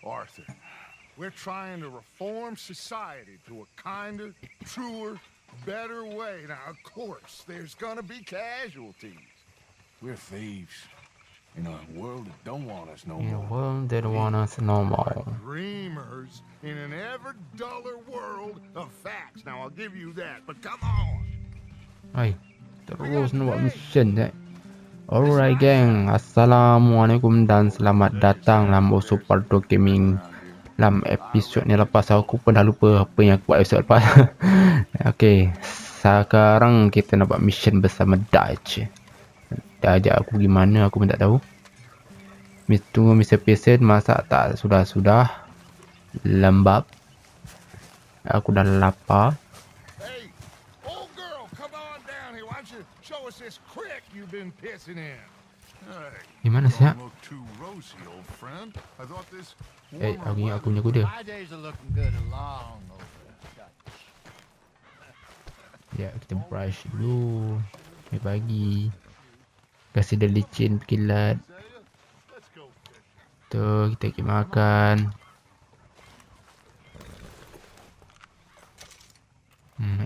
Arthur, we're trying to reform society to a kinder, truer, better way. Now, of course, there's gonna be casualties. We're thieves in a world that don't want us no In a more. world that want us no more. Dreamers in an ever duller world of facts. Now, I'll give you that, but come on. Hai, terus nak buat mission je. Alright gang, Assalamualaikum dan selamat datang dalam Super Gaming. Dalam episod ni lepas aku pun dah lupa apa yang aku buat episod lepas. Okay, sekarang kita nak buat mission bersama Dutch. Dah ajak aku pergi mana aku pun tak tahu. Tunggu Mr. Pearson masak tak sudah lembab. Aku dah lapar. Hey, old girl, come on down here. Why don't you show us this creek you've been pissing in? Hey, Di mana siap? don't look too rosy, old friend. I thought this Aku punya kuda. My days are looking good and long over. Ya, kita brush dulu. Pagi. Kasih dia licin kilat. Tu kita pergi makan.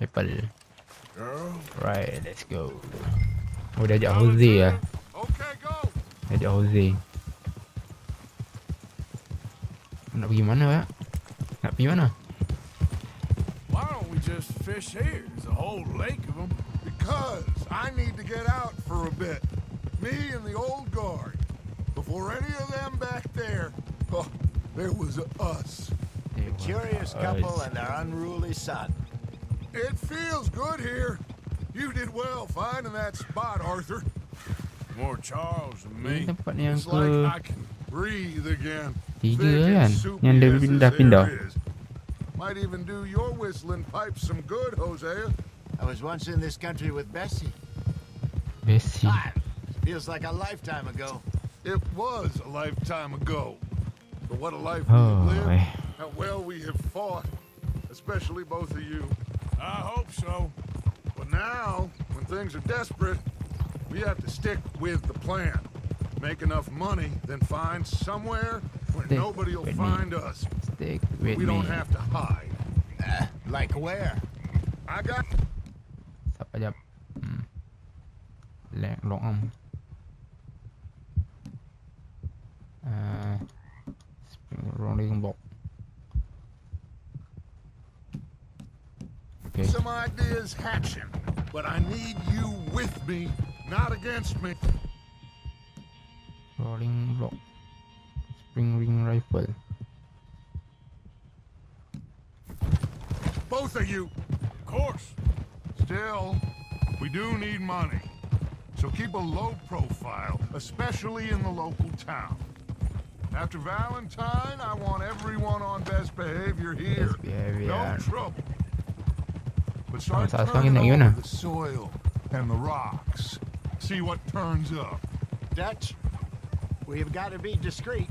Apple. Right, let's go. Oh, dia ajak Jose lah. Okay, go. Dia ajak Jose. Nak pergi mana ya? Nak pergi mana? Why don't we just fish here? There's a whole lake of them. Because I need to get out for a bit. Me and the old guard. Before any of them back there, oh, there was us. A curious couple and their unruly son. It feels good here. You did well finding that spot, Arthur. More Charles than Ini me. tempat yang It's like ke I can breathe again. 3 Thick and kan? soupy Yang dia as this pindah-pindah. air is. Might even do your whistling pipes some good, Hosea. I was once in this country with Bessie. Besi. Feels like a lifetime ago. It was a lifetime ago. But what a life Oh, we've lived. eh. How well we have fought. Especially both of you. I hope so. But now, when things are desperate, we have to stick with the plan. Make enough money, then find somewhere where Stick nobody will with me. find us. Stick with We me. don't have to hide. Like where? I got... Siapa jap? Long spring rolling block. Okay. Some ideas hatching, but I need you with me, not against me. Rolling block. Spring ring rifle. Both of you. Of course. Still, we do need money. So keep a low profile, especially in the local town. After Valentine, I want everyone on best behavior here. Best behavior. No trouble. But start Sekarang turning nak gimana? over the soil and the rocks. See what turns up. Dutch? We've got to be discreet.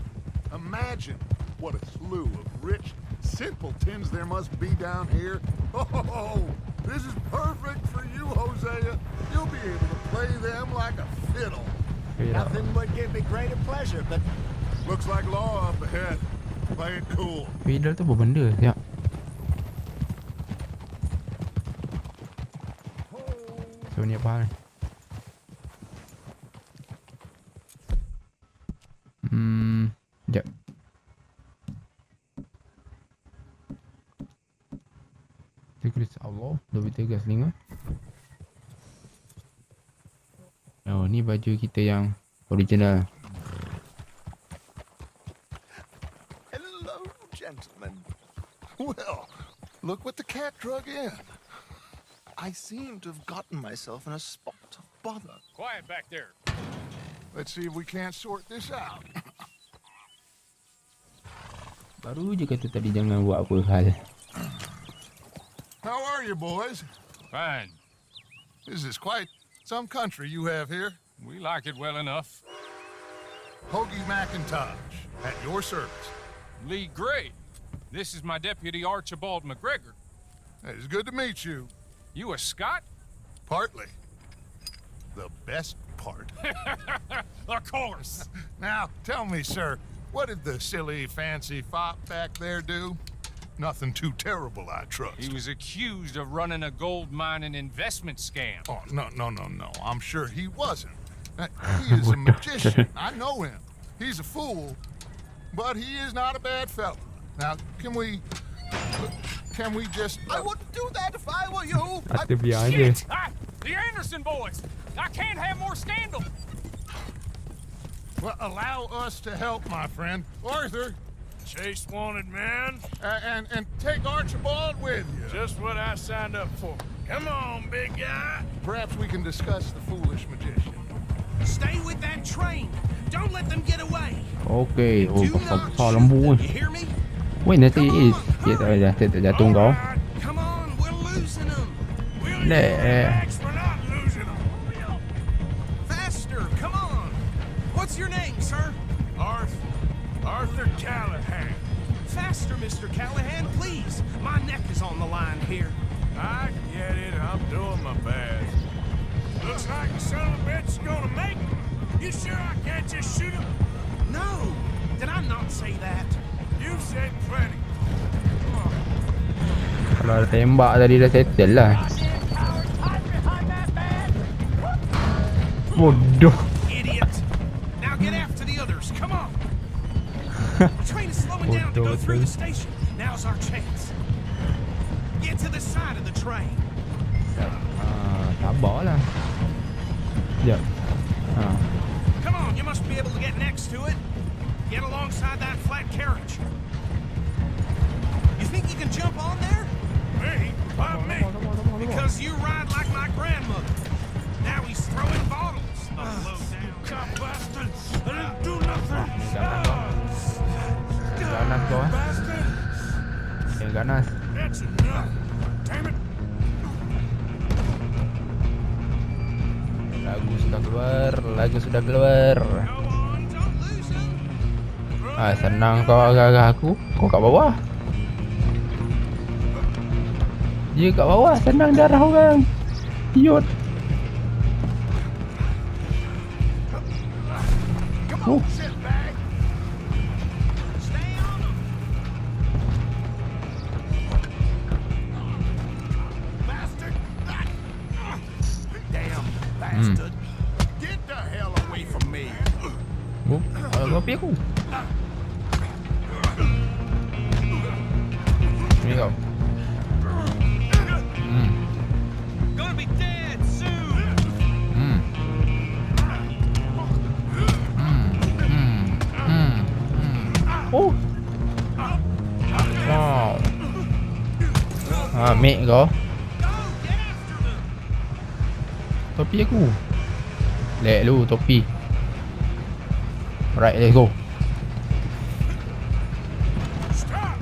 Imagine what a slew of rich simpletons there must be down here. Oh, this is perfect for you, Hosea. You'll be able to play them like a fiddle. Nothing would give me greater pleasure, but Looks like law up ahead. Play it cool. Fiddle tu apa benda? Siap. So ni apa hal? Sekejap. Secret Allah 23 Oh, ni baju kita yang original. Hello, gentlemen. Well, look what the cat drug in. I seem to have gotten myself in a spot of bother. Quiet back there. Let's see if we can't sort this out. Baru je kata tadi jangan buat apa hal. How are you, boys? Fine. This is quite some country you have here. We like it well enough. Hoagie McIntosh, at your service. Lee Gray. This is my deputy Archibald McGregor. It's good to meet you. You a Scot? Partly. The best part. Of course. Now, tell me, sir, What did the silly, fancy fop back there do? Nothing too terrible, I trust. He was accused of running a gold mining investment scam. Oh, no. I'm sure he wasn't. He is a magician. I know him. He's a fool, but he is not a bad fellow. Now, can we just... I wouldn't do that if I were you. Aktif dia aja. Shit! The Anderson boys! I can't have more scandal! Well, allow us to help, my friend. Arthur, Chase wanted man. and take Archibald with you. Just what I signed up for. Come on, big guy. Perhaps we can discuss the foolish magician. Stay with that train. Don't let them get away. Okay, oh Do pasal not besar shoot lembu them, ni. you hear me? Weh, nanti is. Dia tak jatuh kau. Alright, Come on, we're losing them. we'll Nah. use the facts for not losing them. Faster, come on. What's your name, sir? Arthur Callahan. Faster, Mr. Callahan, please. My neck is on the line here. I get it. I'm doing my best. Looks like the son of a bitch is gonna make it. You sure I can't just shoot him? No, did I not say that? You said plenty. Kalau ada tembak tadi dah settle lah. Bodoh. Idiot. Now get after the others, come on. The train is slowing down to go through the station. Now's our chance. Get to the side of the train. Sabar lah. Sekejap. Come on, you must be able to get next to it. Get alongside that flat carriage. You think you can jump on there? Me? Why me? Because you ride like my grandmother. Now he's throwing bottles. Cop bastard! I didn't do nothing! Ganas kau eh. Bastard! Yang ganas. That's enough! Damn it! Lagu sudah keluar. Go on, don't lose him. Senang kau agak-agak aku. Kau kat bawah. Dia kat bawah, senang darah orang. Idiot. Come on, shitbag. Stay on him. Bastard. Damn bastard. Get the hell away from me. Kopi aku. Ni kau. Gonna be dead soon. Oh. Wow. Ambil kau. Go, get after them. Topi aku. Lek lu topi. Right, let's go. Stop!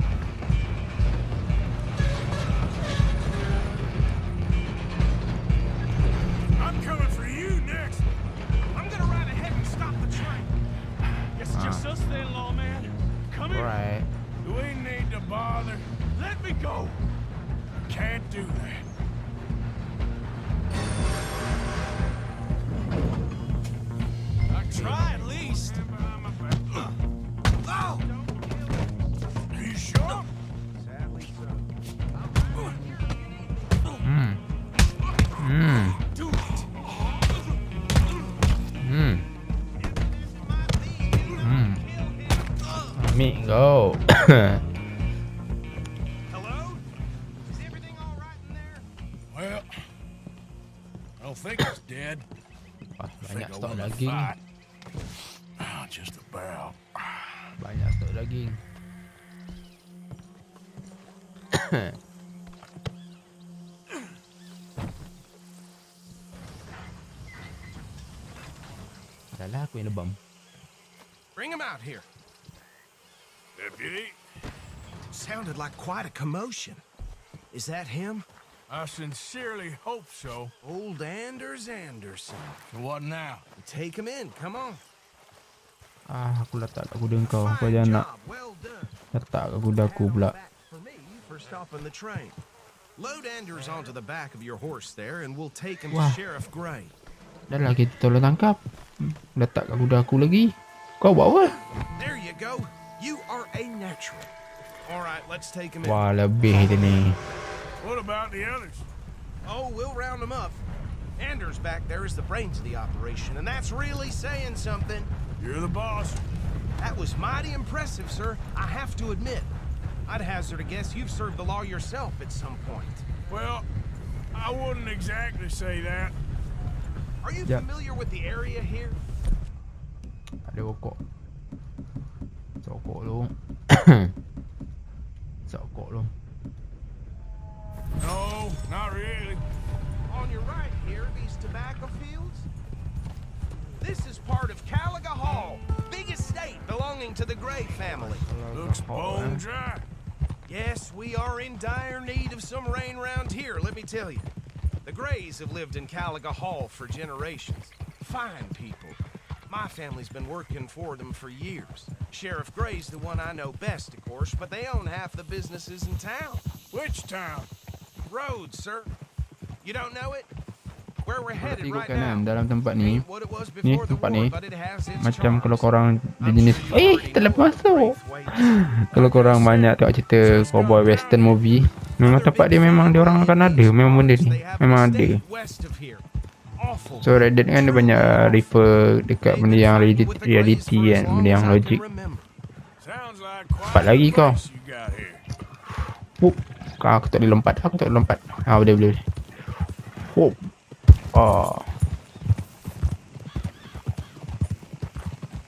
I'm coming for you next! I'm gonna ride ahead and stop the train. Guess it's just us then, lawman. Come here. Alright. We need to bother. Let me go. I can't do that. Try at least. Oh! Are you sure? Sadly so. Do it. Ambil kau. Hello? Is everything all right in there? Well, I don't think it's dead. Banyak I stok won the daging. fight. Just about. Banyak stok daging. Dah lah aku yang lebam. Bring him out here. Deputy, Sounded like quite a commotion. Is that him? I sincerely hope so. Old Anders Anderson. So what now? Take him in, come on. Aku letak kat kuda kau. Kau Fine jangan nak job, well done. letak kat kuda aku pula. Back for me for stopping the train. Load Anders onto the back of your horse there and we'll take him to Wah. Sheriff Gray. Dah lah kita tolong tangkap. Letak kat kuda aku lagi. Kau buat apa? There you you go. You are a natural. All right, let's take him in. Wah, lebih dia ni. What about the others? Oh, we'll round them up. Anders back there is the brains of the operation, and that's really saying something. You're the boss. That was mighty impressive, sir. I have to admit. I'd hazard a guess you've served the law yourself at some point. Well, I wouldn't exactly say that. Are you Yep. familiar with the area here? Ada rokok. Sokok lu. Sokok lu. No, not really. On your right here, these tobacco fields? This is part of Caliga Hall, big estate belonging to the Gray family. Looks bone dry. Yes, we are in dire need of some rain around here, let me tell you. The Grays have lived in Caliga Hall for generations. Fine people. My family's been working for them for years. Sheriff Gray's the one I know best, of course, but they own half the businesses in town. Which town? Rhodes, sir. You don't know it? Where we're headed Tengok right kanan now. dalam tempat ni. Ain't what it was Ni before the tempat war, ni. but it has its Macam kalau charms. korang I'm jenis sure you already kita know lepas of the masuk. brave ways. Kalau korang banyak tengok cerita cowboy western movie, memang tempat dia memang dia orang akan ada memang benda ni. Memang ada. So Reddit kan dia banyak refer dekat benda yang reality kan, benda yang logik. Sounds like quite Cepat lagi a kau. place you got here. Aku tak boleh lompat. Boleh. Hop.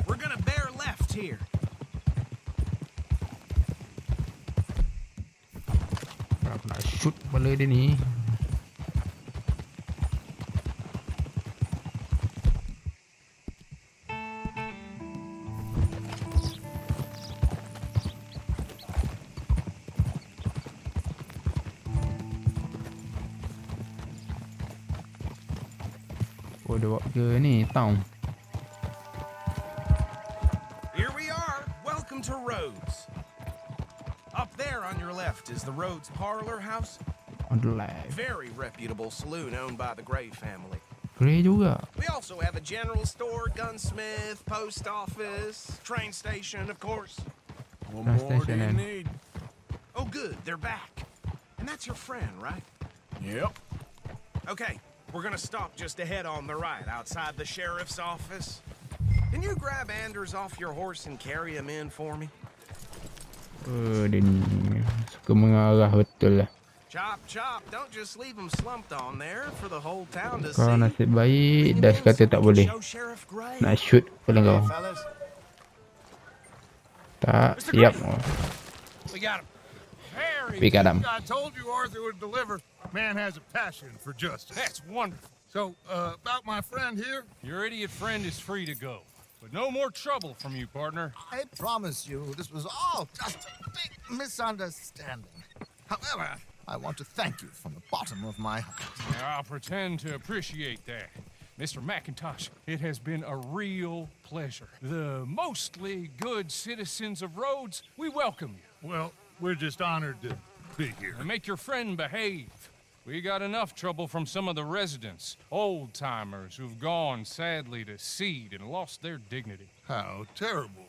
We're gonna bear left here. Aku nak shoot kepala dia ni. Oh, dia bawa ke ni, town. Here we are. Welcome to Rhodes. Up there on your left is the Rhodes Parlor House. On the left. Very reputable saloon owned by the Gray family. Grey juga. We also have a general store, gunsmith, post office, train station, of course. What Gas more do station you then. need? Oh, good. They're back. And that's your friend, right? Yep. Okay, we're gonna stop just ahead on the right, outside the sheriff's office. Can you grab Anders off your horse and carry him in for me? Dia ni suka mengarah betul lah. Chop, chop. Don't just leave him slumped on there for the whole town to Kau see. nasib baik, Dash kata tak boleh. Show Sheriff Gray. Nak shoot kepala kau. fellas. Tak, siap. We got him. Harry, We got him. I told you Arthur would deliver. Man has a passion for justice. That's wonderful. So, about my friend here, Your idiot friend is free to go. But no more trouble from you, partner. I promise you this was all just a big misunderstanding. However, I want to thank you from the bottom of my heart. I'll pretend to appreciate that. Mr. McIntosh, it has been a real pleasure. The mostly good citizens of Rhodes, we welcome you. well, we're just honored to be here. And make your friend behave. We got enough trouble from some of the residents, old-timers who've gone, sadly, to seed and lost their dignity. How terrible.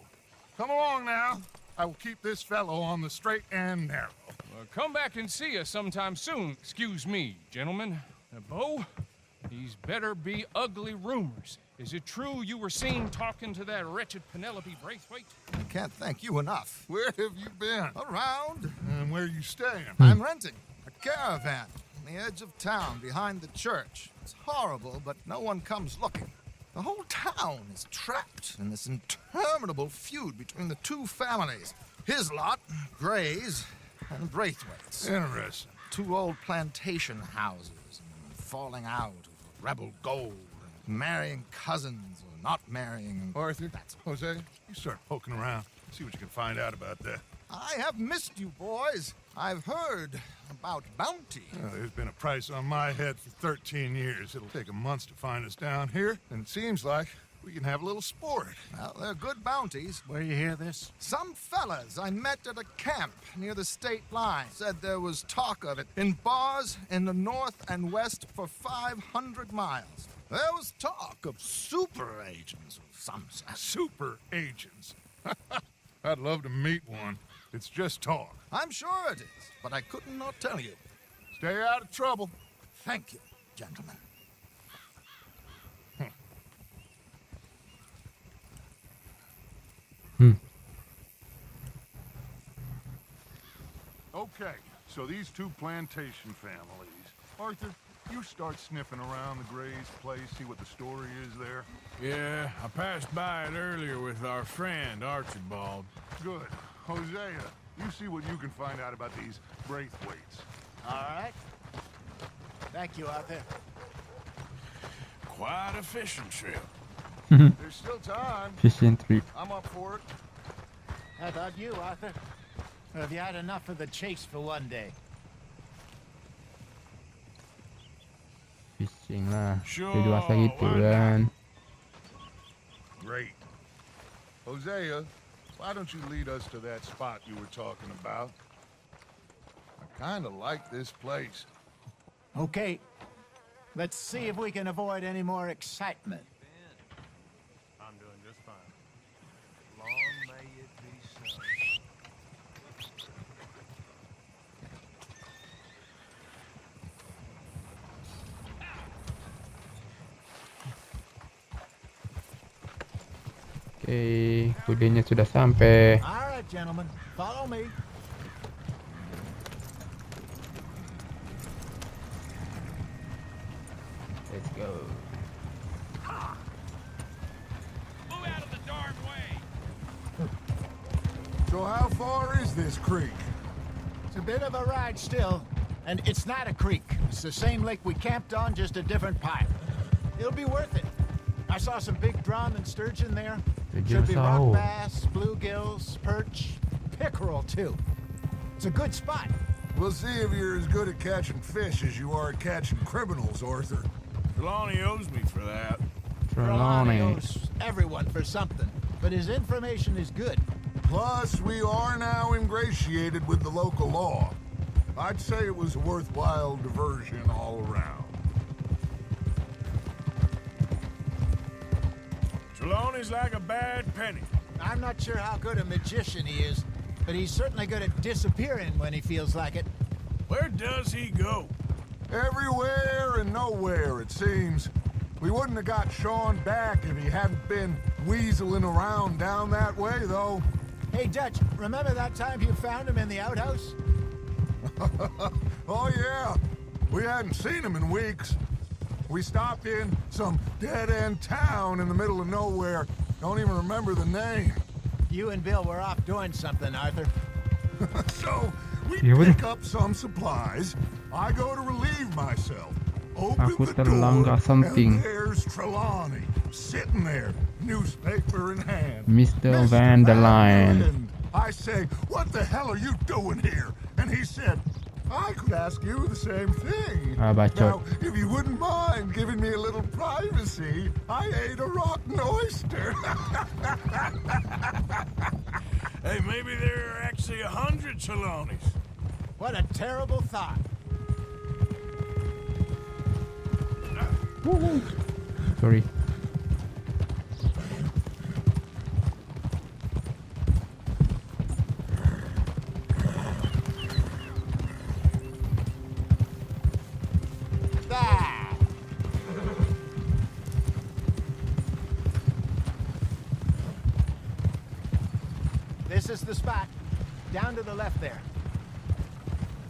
Come along now. I will keep this fellow on the straight and narrow. Come back and see us sometime soon. Excuse me, gentlemen. Bo, these better be ugly rumors. Is it true you were seen talking to that wretched Penelope Braithwaite? I can't thank you enough. Where have you been? Around, And where you staying? I'm renting a caravan on the edge of town behind the church. It's horrible, but no one comes looking. The whole town is trapped in this interminable feud between the two families. His lot, Gray's, and Braithwaite's. Interesting. Two old plantation houses and falling out of rebel gold, and marrying cousins or not marrying. Arthur, That's Jose, you start poking around. See what you can find out about that. I have missed you, boys. I've heard about bounty. There's been a price on my head for 13 years. It'll take a month to find us down here, and it seems like we can have a little sport. Well, they're good bounties. Where you hear this? Some fellas I met at a camp near the state line said there was talk of it in bars in the north and west for 500 miles. There was talk of super agents of some sort. Super agents. I'd love to meet one. It's just talk. I'm sure it is, but I couldn't not tell you. Stay out of trouble. Thank you, gentlemen. Okay, so these two plantation families. Arthur, you start sniffing around the Gray's place, see what the story is there. Yeah, I passed by it earlier with our friend, Archibald. Good. Hosea, you see what you can find out about these Braithwaites. All right. Thank you, Arthur. Quite a fishing trip. There's still time. Fishing trip. I'm up for it. How about you, Arthur? Or have you had enough of the chase for one day? Fishing lah. Sure, Dia dua asal gitu why not? kan. Great. Hosea, why don't you lead us to that spot you were talking about? I kind of like this place. Okay. Let's see if we can avoid any more excitement. I'm doing just fine. Long may it be so. Okay, kudanya sudah sampai. All right, gentlemen. Follow me. Let's go. Move out of the darn way! So how far is this creek? It's a bit of a ride still. And it's not a creek. It's the same lake we camped on, just a different pipe. It'll be worth it. I saw some big drum and sturgeon there. Should be rock bass, bluegills, perch, pickerel too. It's a good spot. We'll see if you're as good at catching fish as you are at catching criminals, Arthur. Trelawney owes me for that. Trelawney Trelawney. owes everyone for something, but his information is good. Plus, we are now ingratiated with the local law. I'd say it was a worthwhile diversion all around. Trelawney's like a bad penny. I'm not sure how good a magician he is, but he's certainly good at disappearing when he feels like it. Where does he go? Everywhere and nowhere, it seems. We wouldn't have got Sean back if he hadn't been weaseling around down that way, though. Hey, Dutch, remember that time you found him in the outhouse? Oh, yeah. We hadn't seen him in weeks. We stopped in some dead-end town in the middle of nowhere. Don't even remember the name. You and Bill were off doing something, Arthur. So, we Ya udah. pick up some supplies. I go to relieve myself. Open Aku the door, terlanggar something. and there's Trelawney, sitting there, newspaper in hand. Mr. Van der Line. Vanderlyn. I say, what the hell are you doing here? And he said, I could ask you the same thing. Ah, bacot. Now, if you wouldn't mind giving me a little privacy, I ate a rotten oyster. Hey, maybe there are actually 100 Trelawneys. What a terrible thought. Sorry. Ah! This is the spot. Down to the left there.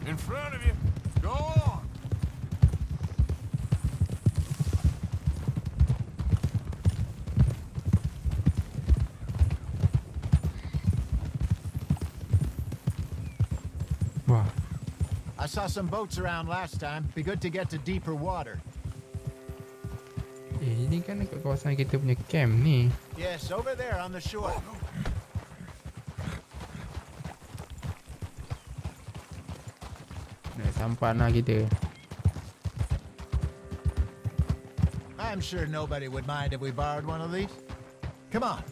In front of you. Go on. Wah. I saw some boats around last time. Be good to get to deeper water. Ini kan dekat kawasan kita punya camp ni. Yes, over there on the shore. Nak sampan lah kita. I'm sure nobody would mind if we borrowed one of these. Come on.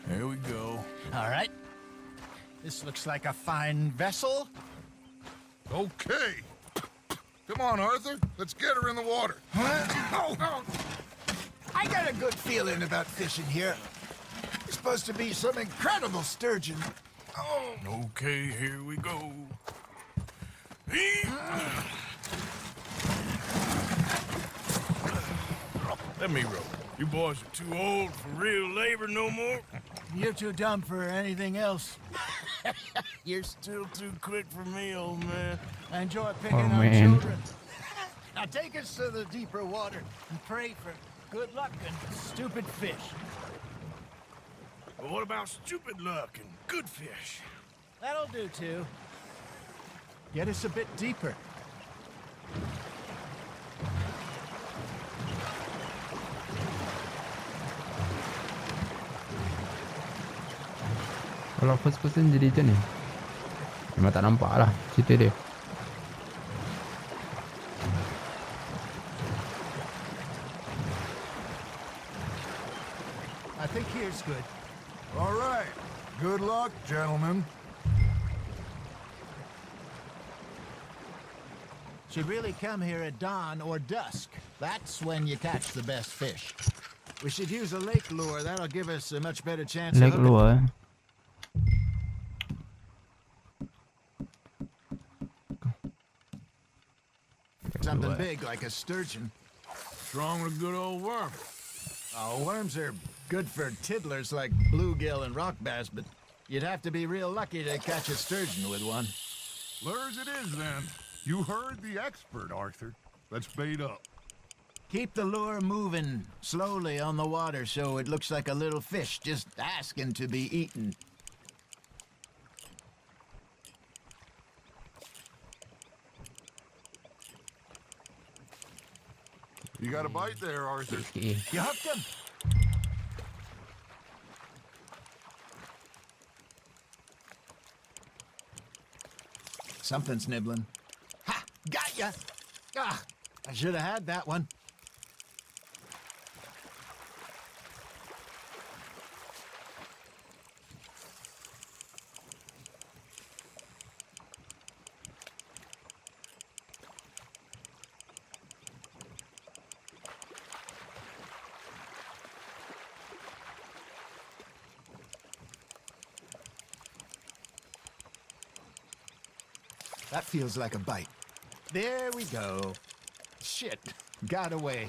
Here we go. All right. This looks like a fine vessel. Okay. Come on, Arthur. Let's get her in the water. I got a good feeling about fishing here. It's supposed to be some incredible sturgeon. Okay, here we go. Let me row. You boys are too old for real labor no more. You're too dumb for anything else. You're still too quick for me, old man. I enjoy picking Oh, on man. children. Now take us to the deeper water and pray for good luck and stupid fish. But what about stupid luck and good fish? That'll do too. Get us a bit deeper. Kalau first person jadi macam ni. Memang tak nampak lah cerita dia. I think here's good. All right. Good luck, gentlemen. Should really come here at dawn or dusk. That's when you catch the best fish. We should use a lake lure. That'll give us a much better chance Lek of hooking. luar. Something big like a sturgeon. Strong with a good old worm. Oh, worms are good for tiddlers like bluegill and rock bass, but you'd have to be real lucky to catch a sturgeon with one. Lures it is, then. You heard the expert, Arthur. Let's bait up. Keep the lure moving slowly on the water so it looks like a little fish just asking to be eaten. You got a bite there, Arthur. Okay. You hooked him? Something's nibbling. Ha! Got ya! Ah! I should have had that one. That feels like a bite. There we go. Shit, got away.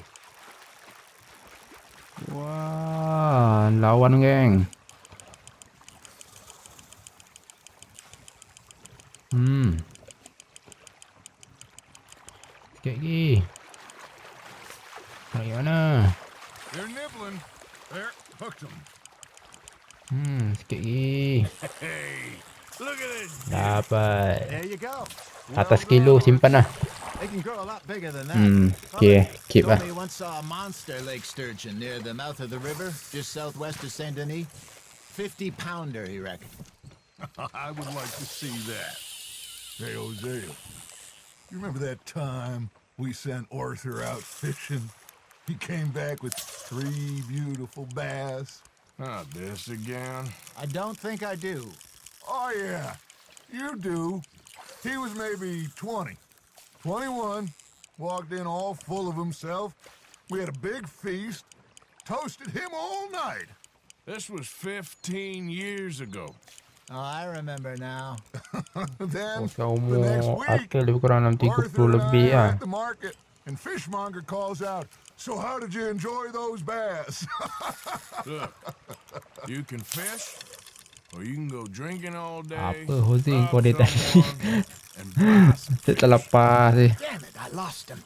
Wah, lawan geng. Sikit lagi. Dari mana? They're nibbling. There, hooked them. Sikit lagi. Hey, look at this. Dapat. There you go. Atas kilo simpan lah. They can grow a lot bigger than that. Okay, keep Told lah. me once saw a monster lake sturgeon near the mouth of the river, just southwest of Saint Denis. 50-pounder, he reckoned. I would like to see that. Hey, Hosea, you remember that time we sent Arthur out fishing? He came back with 3 beautiful bass. Not this again. I don't think I do. Oh, yeah, you do. He was maybe 20, 21, walked in all full of himself. We had a big feast, toasted him all night. This was 15 years ago. Oh, I remember now. Then, Kau the next mau week, akal lebih kurang dalam 30 Arthur and lebih I lah. are at the market, and Fishmonger calls out, "So how did you enjoy those bass?" Look, you can fish, or you can go drinking all day. Apa Jose kau rob dia tadi? someone, and buy some Saya terlepas ni. Damn it, I lost him.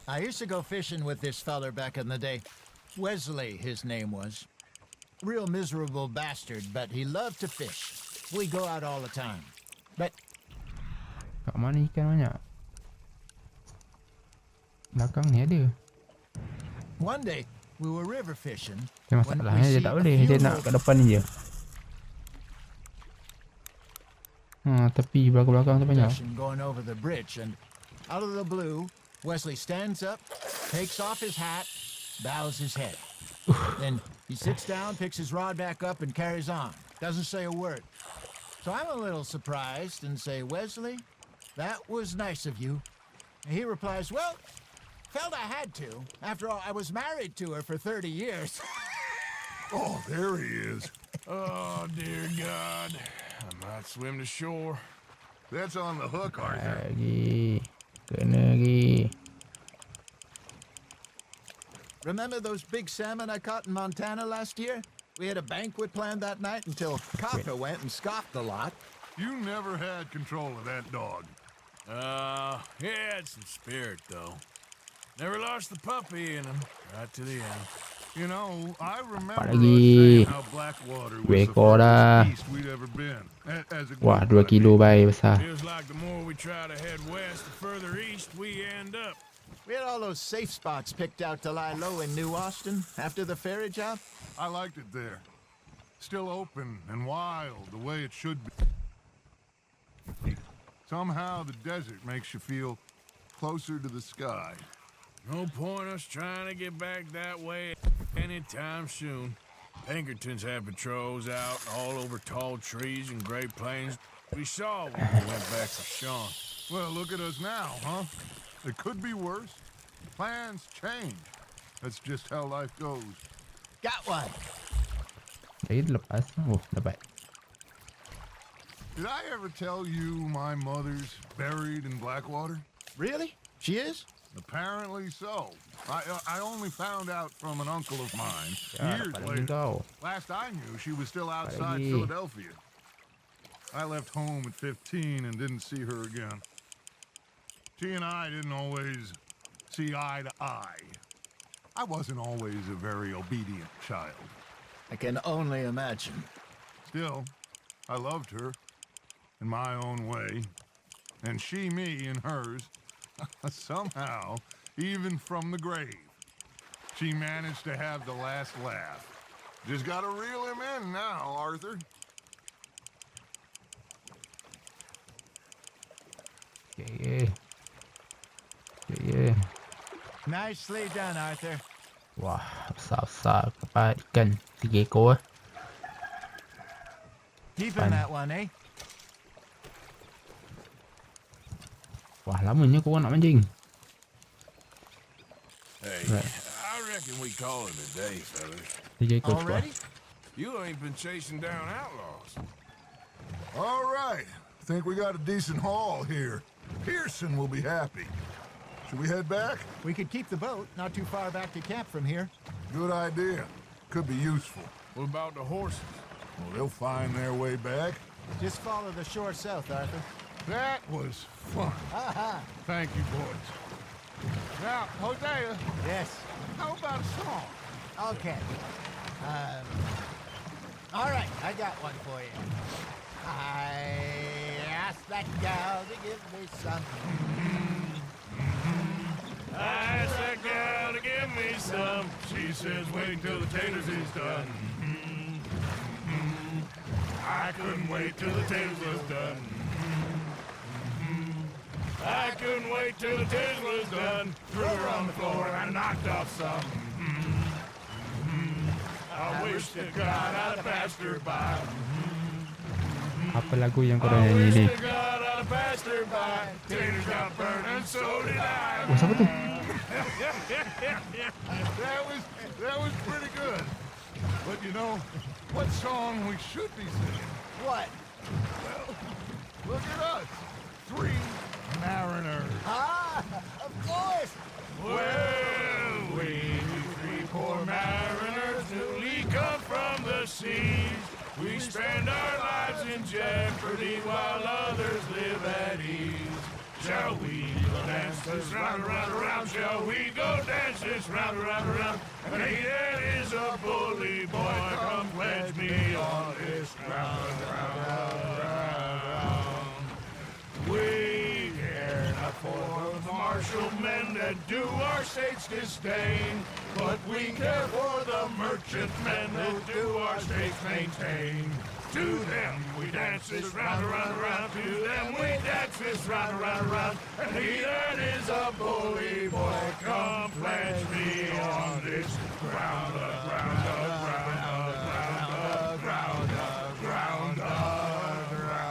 I used to go fishing with this feller back in the day. Wesley, his name was. Real miserable bastard, but he loved to fish. We go out all the time. But Kat mana ikan banyak? Belakang ni ada. one day, we were river fishing. Dia when masalahnya we dia see tak a boleh. few Dia nak little- kat depan ni je. Tepi belakang-belakang tu banyak. fishing going over the bridge, and out of the blue, Wesley stands up, takes off his hat, bows his head. Then he sits down, picks his rod back up, and carries on. Doesn't say a word. So I'm a little surprised and say, Wesley, that was nice of you. And he replies, well, felt I had to. After all, I was married to her for 30 years. Oh, there he is. Oh, dear God. I might swim to shore. That's on the hook, Arthur. Lagi. Kena lagi. Remember those big salmon I caught in Montana last year? We had a banquet planned that night until Kaka went and scoffed a lot. You never had control of that dog. He had some spirit, though. Never lost the puppy in him, right to the end. You know, I remember us Lagi. saying how Blackwater was the Weko dah. furthest east we'd ever been. As a Wah, group, 2 kilo bay besar. Feels like the more we try to head west, the further east we end up. We had all those safe spots picked out to lie low in New Austin after the ferry job. I liked it there. Still open and wild, the way it should be. Somehow the desert makes you feel closer to the sky. No point us trying to get back that way anytime soon. Pinkertons had patrols out all over tall trees and Great Plains. We saw when we went back to Sean. Well, look at us now, huh? It could be worse. Plans change. That's just how life goes. Got one. Jadi lepas. Oh, dapat. Did I ever tell you my mother's buried in Blackwater? Really? She is? Apparently so. I only found out from an uncle of mine Ya, years dapat lagi later. kau. Last I knew, she was still outside lagi. Philadelphia. I left home at 15 and didn't see her again. She and I didn't always see eye to eye. I wasn't always a very obedient child. I can only imagine. Still, I loved her in my own way, and she me in hers. Somehow, even from the grave, she managed to have the last laugh. Just gotta reel him in now, Arthur. Okay. Okay. Nicely done, Arthur. Wah, besar-besar kapal ikan 3 ekor. Deep in that one, eh? Wah, lamanya korang nak mancing. Hey, Right. I reckon we call it a day, fellas. 3 ekor cukup. Already? You ain't been chasing down outlaws. All right. Think we got a decent haul here. Pearson will be happy. Should we head back? We could keep the boat not too far back to camp from here. Good idea. Could be useful. What about the horses? Well, they'll find their way back. Just follow the shore south, Arthur. That was fun. Thank you, boys. Now, Hosea, Yes. how about a song? Okay. All right, I got one for you. I asked that gal to give me some. I asked that gal to give me some. She says, wait till the taters is done. I couldn't wait till the taters was done. I couldn't wait till the taters was done. Threw her on the floor and I knocked off some. I wish to God I'd have passed her by. Apa lagu yang korang I nyanyi wish ni? to God I'd have passed her by. Taters got burned and so did I. Oh, siapa tu? That was pretty good. But you know, what song we should be singing? What? Look at us. 3 mariners. Ah, of course. Well, we 3 poor mariners newly come from the seas. We spend our lives in jeopardy while others live at ease. Shall we go dance this round, around, around? Shall we go dance this round, around, around? And he that is a bully boy, come pledge me on this ground, ground. We care not for the martial men that do our state's disdain, but we care for the merchant men that do our state's maintain. To them we dance this round, around, around. To them we dance this round, around, around. And he that is a bully boy, come pledge me on this ground, ground, ground, ground, ground, ground, ground, ground.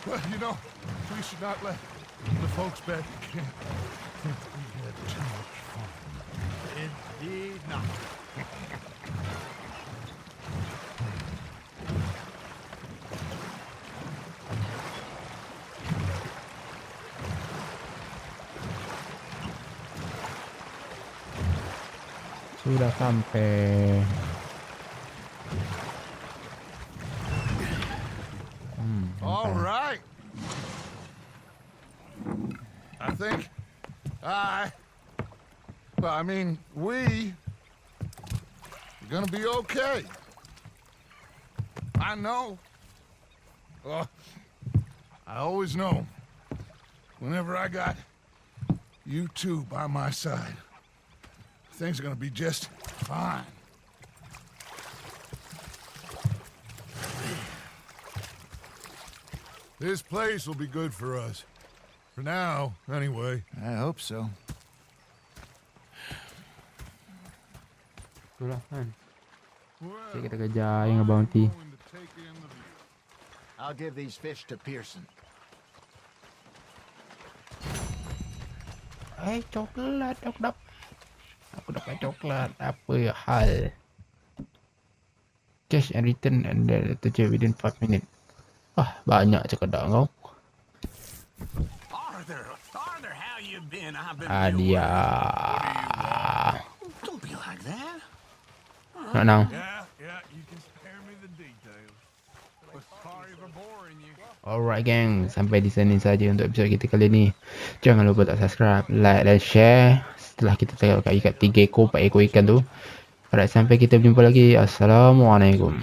Well, you know, we should not let the folks back at camp think we had too much fun. Indeed not. Sudah sampai. All right. I think we're gonna be okay. I know. I always know. Whenever I got you two by my side, things are gonna be just fine. This place will be good for us. For now, anyway. I hope so. Itulah kan. Jadi kita kejar yang bounty. I'll give these fish to Pearson. Coklat, aku dapat coklat. Apa hal? Cash and return and then within 5 minutes. Banyak cekadap kau. Arthur, how you been? I've been Dia. Don't be like that. Nak nang. Yeah, you can spare me the details. Sorry for boring you. Alright gang, sampai di sini saja untuk episod kita kali ni. Jangan lupa tak subscribe, like dan share. Setelah kita tengok ikat 3 ekor 4 ekor ikan tu. Alright, sampai kita jumpa lagi. Assalamualaikum.